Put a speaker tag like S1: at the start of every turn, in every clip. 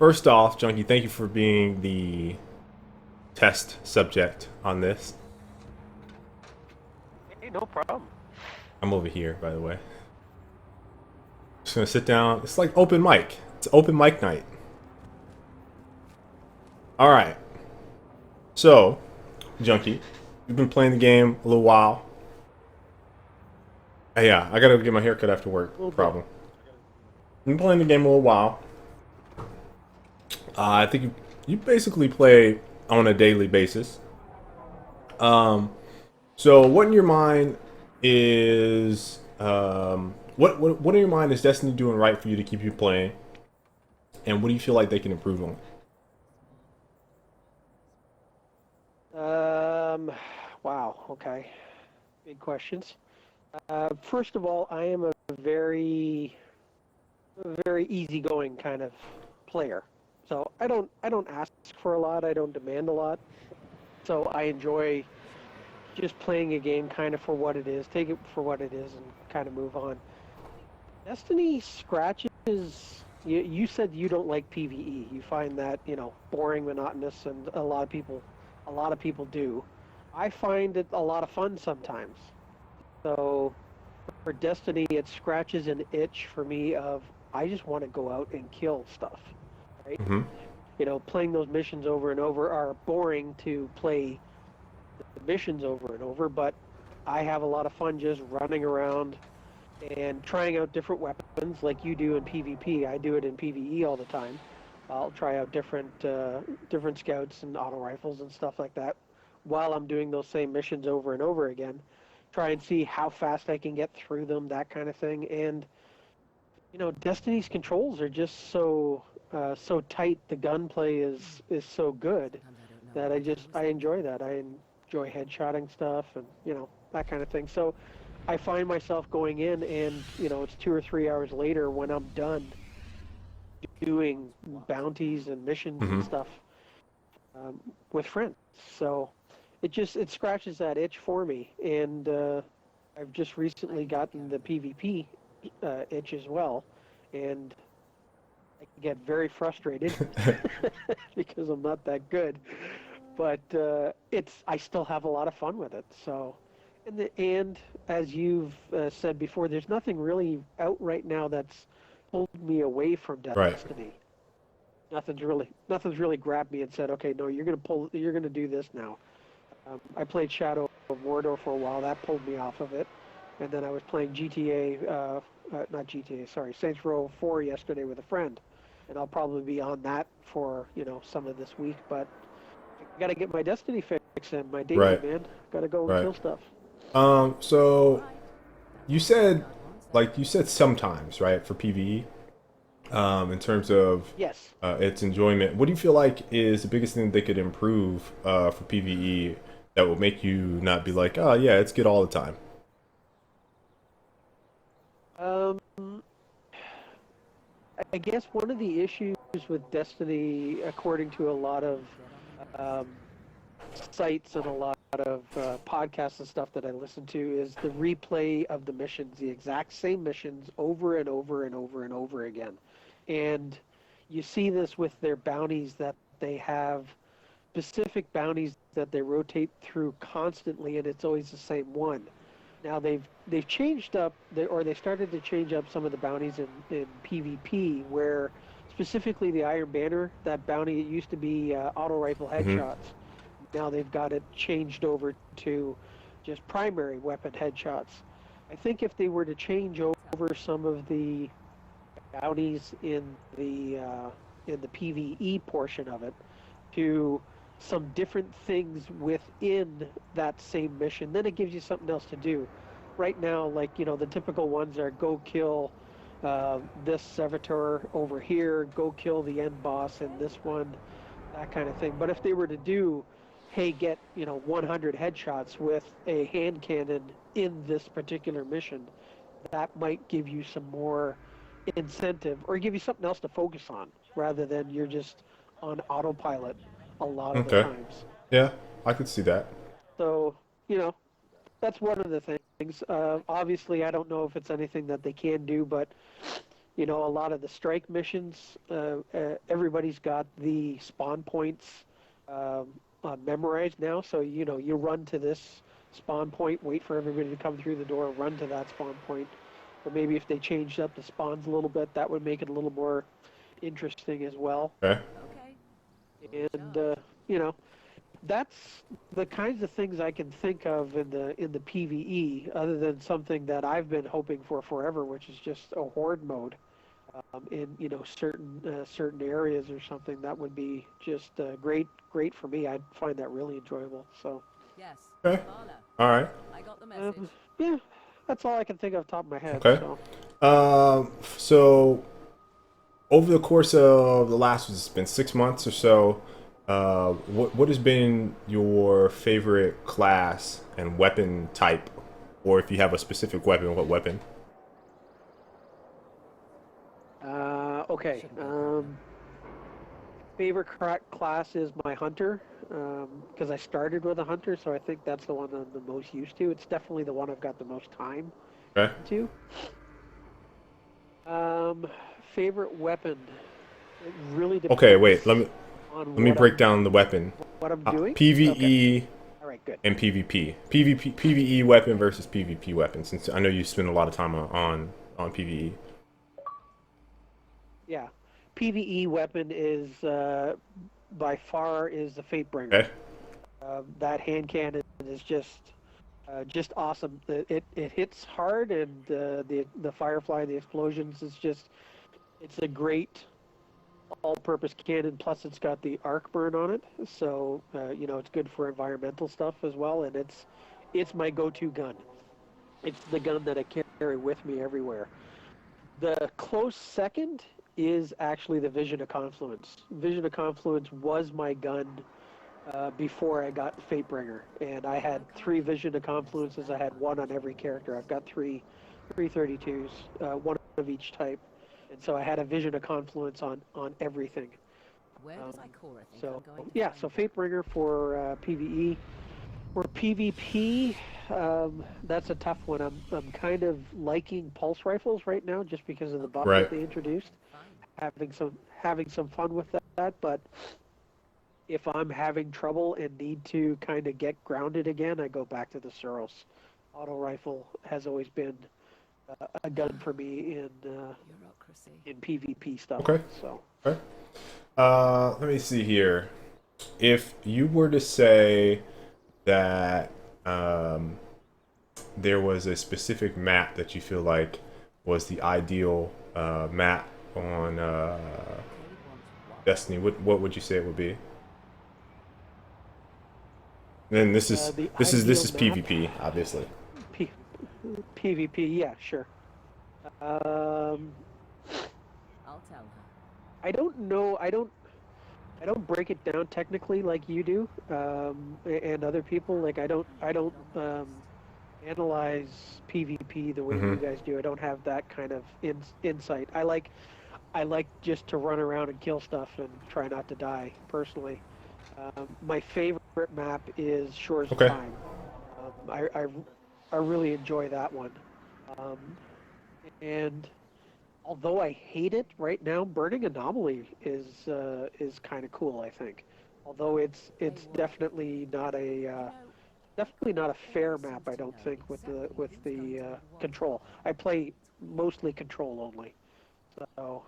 S1: First off, Junkie, thank you for being the test subject on this.
S2: Hey, no problem.
S1: I'm over here, by the way. Just gonna sit down. It's like open mic. It's open mic night. All right. So, Junkie, you've been playing the game a little while. Yeah, I gotta get my haircut after work.
S2: A little bit.
S1: Problem. I've been playing the game a little while. I think you basically play on a daily basis. Um, so what in your mind is what in your mind is Destiny doing right for you to keep you playing, and what do you feel like they can improve on?
S2: Um, wow. Okay. Big questions. First of all, I am a very easygoing kind of player. So I don't ask for a lot. I don't demand a lot. So I enjoy just playing a game kind of for what it is, take it for what it is, and kind of move on. Destiny scratches. You said you don't like PVE. You find that boring, monotonous, and a lot of people do. I find it a lot of fun sometimes. So for Destiny, it scratches an itch for me of I just want to go out and kill stuff, right?
S1: Hmm.
S2: Playing those missions over and over are boring to play the missions over and over, but I have a lot of fun just running around and trying out different weapons like you do in PvP. I do it in PvE all the time. I'll try out different scouts and auto rifles and stuff like that while I'm doing those same missions over and over again. Try and see how fast I can get through them, that kind of thing. And Destiny's controls are just so tight. The gunplay is so good that I enjoy that. I enjoy headshotting stuff and that kind of thing. So I find myself going in and it's 2 or 3 hours later when I'm done doing bounties and missions and
S1: Hmm.
S2: stuff with friends. So it scratches that itch for me, and I've just recently gotten the PvP itch as well, and I get very frustrated because I'm not that good. But I still have a lot of fun with it. So, and as you've said before, there's nothing really out right now that's pulled me away from
S1: Right.
S2: Destiny. Nothing's really grabbed me and said, okay, no, you're gonna do this now. I played Shadow of Mordor for a while. That pulled me off of it, and then I was playing GTA, not GTA, sorry, Saints Row 4 yesterday with a friend, and I'll probably be on that for some of this week. But I gotta get my Destiny fix in, my daily
S1: Right.
S2: man. Gotta go and
S1: Right.
S2: kill stuff.
S1: So you said you said sometimes, right, for PvE, in terms of
S2: Yes.
S1: its enjoyment. What do you feel like is the biggest thing they could improve for PvE that will make you not be like, oh yeah, it's good all the time?
S2: Um, I guess one of the issues with Destiny, according to a lot of um, sites and a lot of podcasts and stuff that I listen to, is the replay of the missions, the exact same missions over and over and over and over again. And you see this with their bounties that they have specific bounties that they rotate through constantly, and it's always the same one. Now they've changed up, or they started to change up some of the bounties in PvP, where specifically the Iron Banner, that bounty, it used to be auto rifle
S1: Hmm.
S2: headshots. Now they've got it changed over to just primary weapon headshots. I think if they were to change over some of the bounties in the PvE portion of it to some different things within that same mission, then it gives you something else to do. Right now, like the typical ones are go kill this servitor over here, go kill the end boss in this one, that kind of thing. But if they were to do, hey, get 100 headshots with a hand cannon in this particular mission, that might give you some more incentive or give you something else to focus on rather than you're just on autopilot a lot of the
S1: Okay.
S2: times.
S1: Yeah, I could see that.
S2: So, you know, that's one of the things. Obviously, I don't know if it's anything that they can do, but, You know, a lot of the strike missions, everybody's got the spawn points memorized now. So, you know, you run to this spawn point, wait for everybody to come through the door, run to that spawn point. Or maybe if they changed up the spawns a little bit, that would make it a little more interesting as well.
S1: Okay.
S2: And, you know, that's the kinds of things I can think of in the PVE, other than something that I've been hoping for forever, which is just a horde mode in certain areas or something. That would be just great for me. I'd find that really enjoyable. So
S1: Okay. All right.
S2: yeah, that's all I can think of off the top of my head.
S1: Okay.
S2: So
S1: So over the course of the last, it's been 6 months or so. What has been your favorite class and weapon type, or if you have a specific weapon, what weapon?
S2: okay. Favorite class is my hunter, because I started with a hunter, so I think that's the one I'm the most used to. It's definitely the one I've got the most time
S1: Okay.
S2: to. Um, Favorite weapon. It really
S1: Okay.
S2: depends
S1: Wait.
S2: on
S1: Let me break down the weapon.
S2: what I'm doing. Okay.
S1: PVE
S2: All right. Good.
S1: and PvP. PvE weapon versus PvP weapon. Since I know you spend a lot of time on PvE.
S2: Yeah. PVE weapon is by far is the Fatebringer.
S1: Okay.
S2: That hand cannon is just awesome. It hits hard, and the firefly, the explosions is just it's a great all-purpose cannon. Plus, it's got the arc burn on it, so you know it's good for environmental stuff as well. And it's my go-to gun. It's the gun that I carry with me everywhere. The close second is actually the Vision of Confluence. Vision of Confluence was my gun before I got Fatebringer, and I had 3 Vision of Confluences. I had one on every character. I've got 332s, one of each type, and so I had a Vision of Confluence on everything. So yeah, so Fatebringer for PVE. For PvP, that's a tough one. I'm kind of liking pulse rifles right now, just because of the buff
S1: Right.
S2: that they introduced. Having some fun with that, but if I'm having trouble and need to kind of get grounded again, I go back to the Suros. Auto rifle has always been a gun for me in PvP stuff.
S1: Okay.
S2: So
S1: Okay. Let me see here. If you were to say that there was a specific map that you feel like was the ideal map on Destiny, what would you say it would be? And this is
S2: map,
S1: PvP, obviously.
S2: P- PvP, yeah, sure. Um, I don't know. I don't break it down technically like you do, and other people. Like I don't analyze PvP the way
S1: Mm-hmm.
S2: you guys do. I don't have that kind of insight. I like just to run around and kill stuff and try not to die. Personally, my favorite map is Shores of
S1: Okay.
S2: Time. I really enjoy that one, um, and although I hate it right now, Burning Anomaly is kind of cool. I think, although it's definitely not a fair map. I don't think with the control. I play mostly control only, so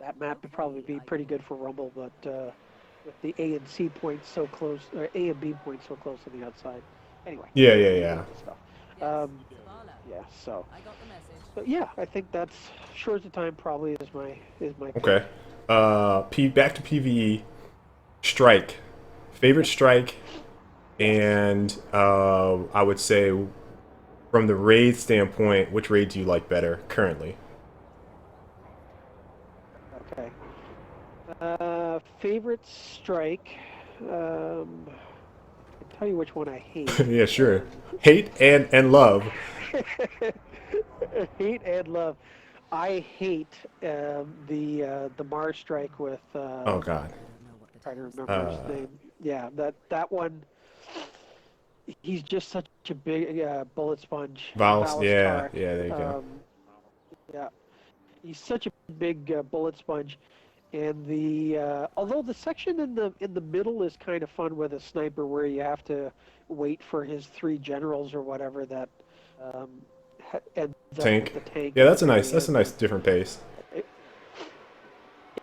S2: that map would probably be pretty good for Rumble. But with the A and C points so close, or A and B points so close to the outside. Anyway,
S1: Yeah,
S2: we
S1: yeah,
S2: get
S1: yeah.
S2: into stuff. Um, yeah, so. But yeah, I think that's Shores of Time probably is my pick.
S1: Okay. Back to PvE. Strike. Favorite
S2: Yep.
S1: strike,
S2: Yes.
S1: and I would say from the raid standpoint, which raid do you like better currently?
S2: Okay. Favorite strike. I'll tell you which one I hate.
S1: Yeah, sure. Hate and love.
S2: Hate and love. I hate the Mars strike with
S1: Oh God.
S2: trying to remember his
S1: Uh,
S2: name. Yeah, that one. He's just such a big bullet sponge.
S1: Vals. Yeah,
S2: Valus
S1: yeah. There you go.
S2: Um, yeah. He's such a big bullet sponge, and the although the section in the middle is kind of fun with a sniper, where you have to wait for his three generals or whatever that um, ends up with
S1: Tank.
S2: the tank
S1: Yeah,
S2: at the
S1: that's
S2: very
S1: a
S2: end.
S1: nice different pace.
S2: And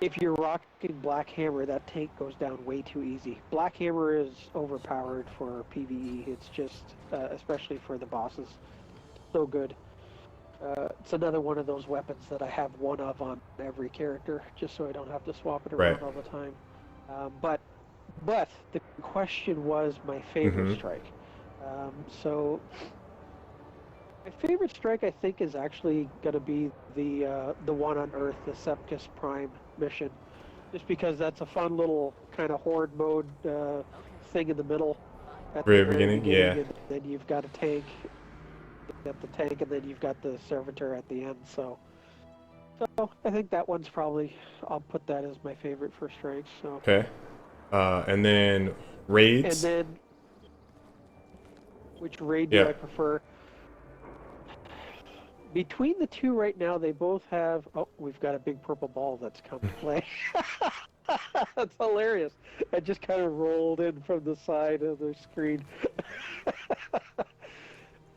S2: if you're rocking Black Hammer, that tank goes down way too easy. Black Hammer is overpowered for PVE. It's just, especially for the bosses, so good. It's another one of those weapons that I have one of on every character, just so I don't have to swap it
S1: Right.
S2: around all the time. But the question was my favorite
S1: Mm-hmm.
S2: strike. So my favorite strike, I think, is actually going to be the one on Earth, the Sepkus Prime mission, just because that's a fun little kind of horde mode thing in the middle at the
S1: Very
S2: very
S1: beginning. Yeah.
S2: beginning, and then you've got a tank, and then you've got the servitor at the end. So I think that one's probably, I'll put that as my favorite for strikes. So
S1: Okay. And then
S2: and
S1: raids.
S2: then which raid do
S1: Yeah.
S2: I prefer? Between the two right now, they both have. Oh, we've got a big purple ball that's come to play. That's hilarious. It just kind of rolled in from the side of the screen.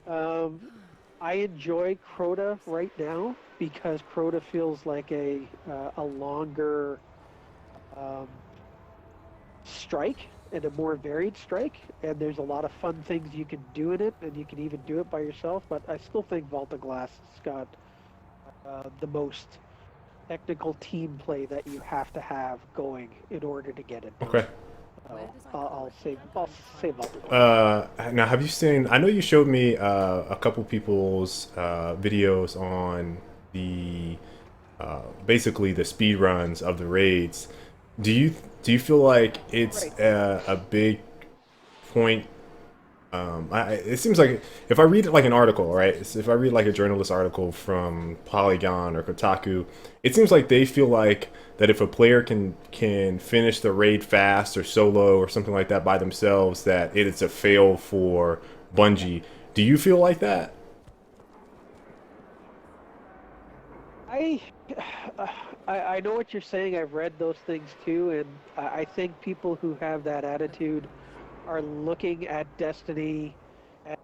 S2: um, I enjoy Crota right now because Crota feels like a longer um, strike and a more varied strike, and there's a lot of fun things you can do in it, and you can even do it by yourself. But I still think Vault of Glass has got the most technical team play that you have to have going in order to get it done.
S1: Okay.
S2: So I'll say Vault of Glass.
S1: Now, have you seen? I know you showed me a couple people's videos on the basically the speed runs of the raids. Do you do you feel like it's
S2: Right.
S1: a big point? It seems like if I read like an article, right? If I read like a journalist article from Polygon or Kotaku, it seems like they feel like that if a player can finish the raid fast or solo or something like that by themselves, that it is a fail for Bungie. Do you feel like that?
S2: I, I know what you're saying. I've read those things too, and I think people who have that attitude are looking at Destiny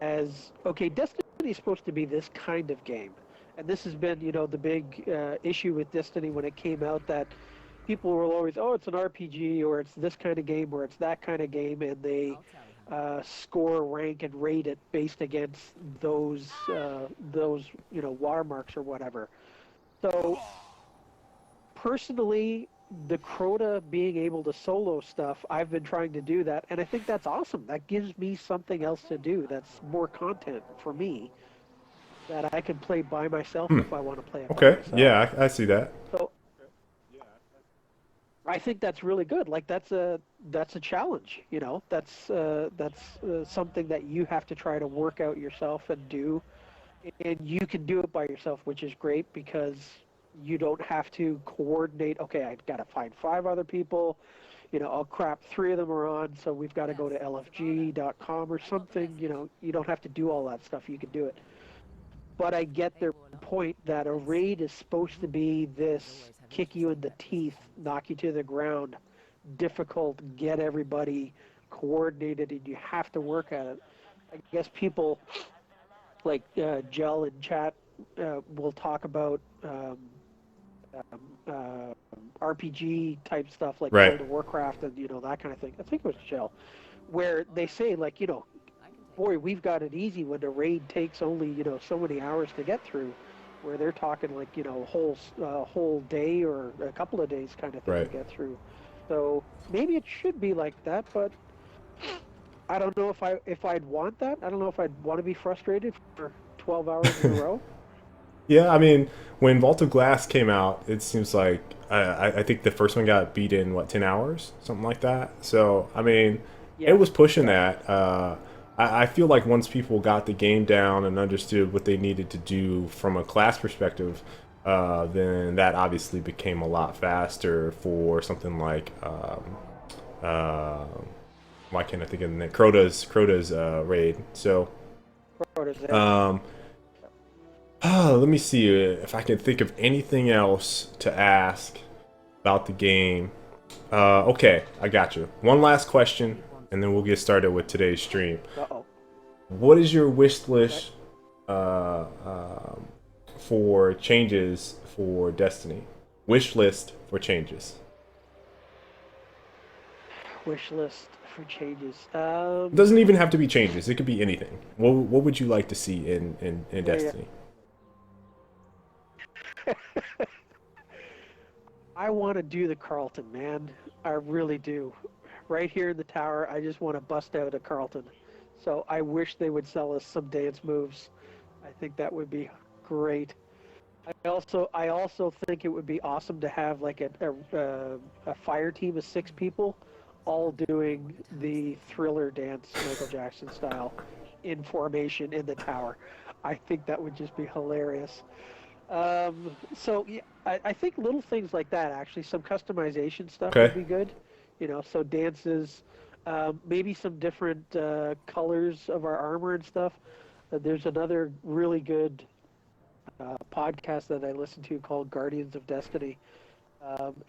S2: as okay. Destiny is supposed to be this kind of game, and this has been, the big issue with Destiny when it came out, that people will always, oh, it's an RPG, or it's this kind of game, or it's that kind of game, and they score, rank, and rate it based against those watermarks or whatever. So personally, the Crota being able to solo stuff, I've been trying to do that, and I think that's awesome. That gives me something else to do. That's more content for me that I can play by myself
S1: Hmm.
S2: if I want to play it by
S1: Okay.
S2: myself.
S1: Yeah, I see that.
S2: So I think that's really good. Like that's a challenge. That's something that you have to try to work out yourself and do, and you can do it by yourself, which is great because you don't have to coordinate. Okay, I got to find five other people. Oh crap, three of them are on, so we've got to go to lfg.com or something. You don't have to do all that stuff. You can do it. But I get their point that a raid is supposed to be this kick you in the teeth, knock you to the ground, difficult, get everybody coordinated, and you have to work at it. I guess people like Gel in chat will talk about RPG type stuff like
S1: Right.
S2: World of Warcraft and that kind of thing. I think it was Gel, where they say like boy, we've got it easy when the raid takes only so many hours to get through, where they're talking like whole day or a couple of days kind of thing to
S1: Right.
S2: get through. So maybe it should be like that, but I don't know if I'd want that. I don't know if I'd want to be frustrated for 12 hours in a row.
S1: Yeah, I mean, when Vault of Glass came out, it seems like I think the first one got beat in what 10 hours, something like that. So I mean, it
S2: Yeah,
S1: was pushing
S2: yeah.
S1: that. I feel like once people got the game down and understood what they needed to do from a class perspective, then that obviously became a lot faster for something like uh, why can't I think of the name? Crota's raid. So
S2: Prototype.
S1: um, Let me see if I can think of anything else to ask about the game. Okay, I got you. One last question, and then we'll get started with today's stream.
S2: Uh-oh.
S1: What is your wish list for changes for Destiny? Wish list for changes.
S2: Wish list for changes.
S1: It doesn't even have to be changes. It could be anything. What would you like to see in Destiny?
S2: I want to do the Carlton, man. I really do. Right here in the tower, I just want to bust out a Carlton. So I wish they would sell us some dance moves. I think that would be great. I also think it would be awesome to have like a fire team of 6 people, all doing the Thriller dance, Michael Jackson style, in formation in the tower. I think that would just be hilarious. So yeah, I think little things like that, actually, some customization stuff would
S1: Okay.
S2: be good. So dances, maybe some different colors of our armor and stuff. There's another really good podcast that I listened to called Guardians of Destiny,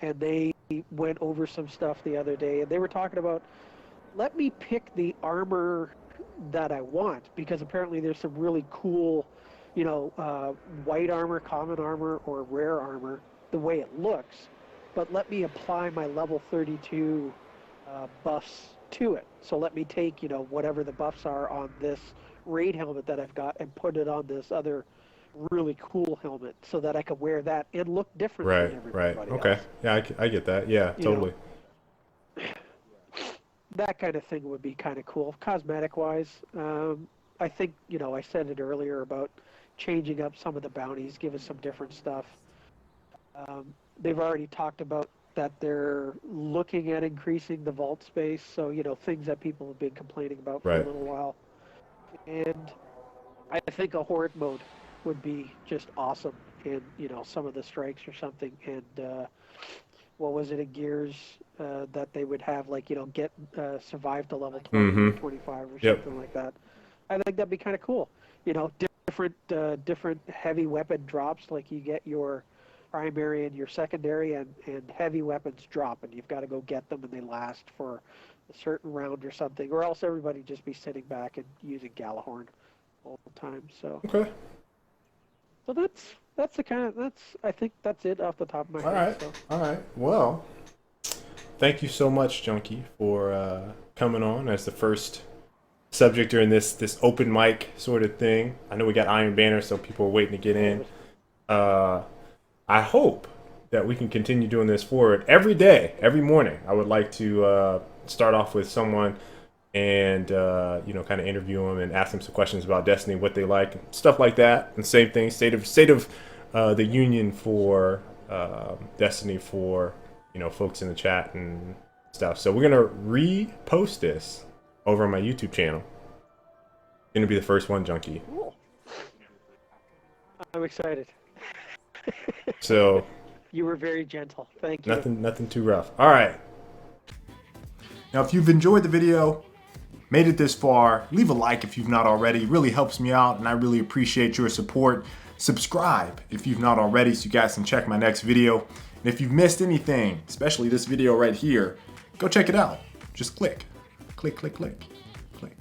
S2: and they went over some stuff the other day, and they were talking about, let me pick the armor that I want, because apparently there's some really cool, white armor, common armor, or rare armor, the way it looks, but let me apply my level 32 buffs to it. So let me take, whatever the buffs are on this raid helmet that I've got and put it on this other really cool helmet so that I could wear that and look different than
S1: Right. Right.
S2: everybody
S1: Okay.
S2: else.
S1: Yeah, I get that. Yeah,
S2: You know,
S1: totally.
S2: that kind of thing would be kind of cool. Cosmetic wise, I think, I said it earlier about changing up some of the bounties, give us some different stuff. They've already talked about that they're looking at increasing the vault space, so, things that people have been complaining about for a
S1: Right.
S2: little while. And I think a horde mode would be just awesome in, some of the strikes or something. And what was it in Gears that they would have, like, get survive to level 20 or
S1: Mm-hmm.
S2: 25 or
S1: Yep.
S2: something like that. I think that'd be kind of cool. Different heavy weapon drops, like you get your primary and your secondary, and heavy weapons drop, and you've got to go get them, and they last for a certain round or something, or else everybody just be sitting back and using Galahorn all the time.
S1: Okay.
S2: So that's the kind of I think that's it off the top of my
S1: All
S2: head.
S1: right.
S2: So
S1: All right. Well, thank you so much, Junkie, for coming on as the first subject during this open mic sort of thing. I know we got Iron Banner, so people are waiting to get in. Uh, I hope that we can continue doing this forward every day, every morning. I would like to start off with someone and kind of interview them and ask them some questions about Destiny, what they like, stuff like that. And same thing, state of the union for Destiny for folks in the chat and stuff. So we're gonna repost this over on my YouTube channel. Gonna be the first one, Junkie.
S2: cool. I'm excited.
S1: So
S2: You were very gentle. Thank you.
S1: nothing too rough. All right. Now, if you've enjoyed the video, made it this far, leave a like if you've not already. It really helps me out, and I really appreciate your support. Subscribe if you've not already so you guys can check my next video. And if you've missed anything, especially this video right here, go check it out. Just click, click, click, click, click.